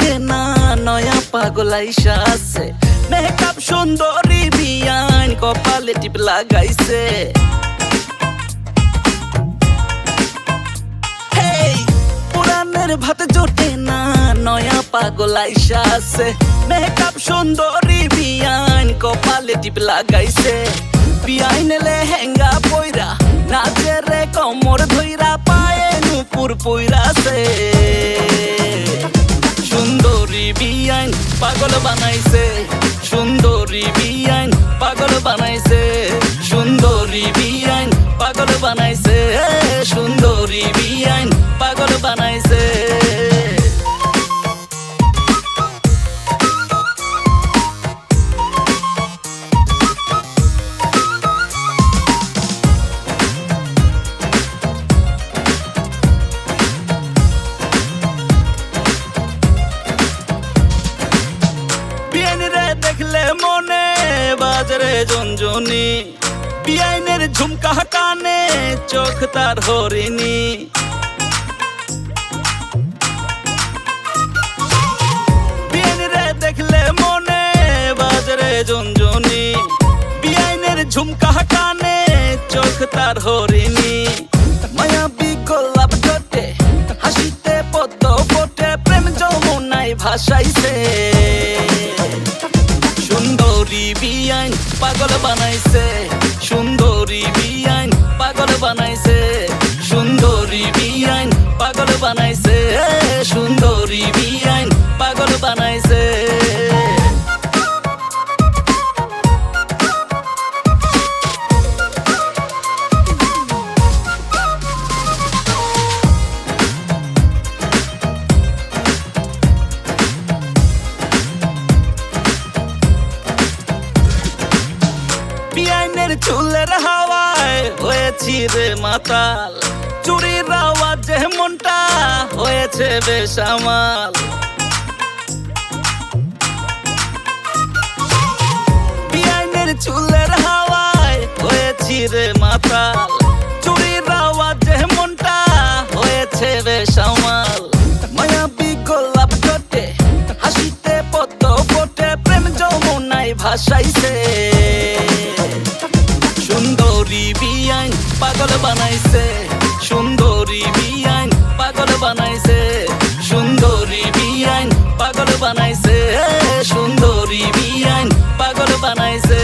জোটে না নয়া পাগল আইসা আছে মেকআপ সুন্দরী বিয়ান কপালে টিপ লাগাইছে পুরানের ভাত জোটে না নয়া পাগল আইসা আছে মেকআপ সুন্দরী বিয়ান কপালে টিপ লাগাইছে বিয়াইন লেহেঙ্গা পয়রা নাচে রে কমর ধইরা পায়ে নুপুর পয়রাছে সুন্দরী বিয়াইন পাগল বানাইছে সুন্দরী বিয়াইন পাগল বানাইছে সুন্দরী বিয়াইন পাগল বানাইছে সুন্দরী বিয়াইন পাগল বানাইছে দেখলে মনে বাজরে জঞ্জনি বিয়াইনের ঝুমকা কানে চোখ তার হরিণী বিয়াইনরে দেখলে মনে বাজরে জঞ্জনি বিয়াইনের ঝুমকা কানে চোখ তার হরিণী মায়াবী গোলাপ ঠোঁটে হাসিতে পদ্ম ফোটে প্রেম যমুনায় ভাসাইছে সুন্দরী বিয়াইন পাগল বানাইছে সুন্দরী বিয়াইন পাগল বানাইছে সুন্দরী বিয়াইন পাগল বানাইছে সুন্দরী বিয়াইন পাগল বানাইছে বিয়াইনের চুলের হাওয়ায় হয়েছি রে মাতাল চুরির আওয়াজে মনটা হয়েছে বেসামাল বিয়াইনের চুলের হাওয়ায় হয়েছি রে মাতাল চুরির আওয়াজে মনটা হয়েছে বেসামাল মায়াবী গোলাপ ঠোঁটে হাসিতে পদ্ম ফোটে প্রেম যমুনায় ভাসাইছে সুন্দরী বিয়াইন পাগল বানাইছে সুন্দরী বিয়াইন পাগল বানাইছে সুন্দরী বিয়াইন পাগল বানাইছে সুন্দরী বিয়াইন পাগল বানাইছে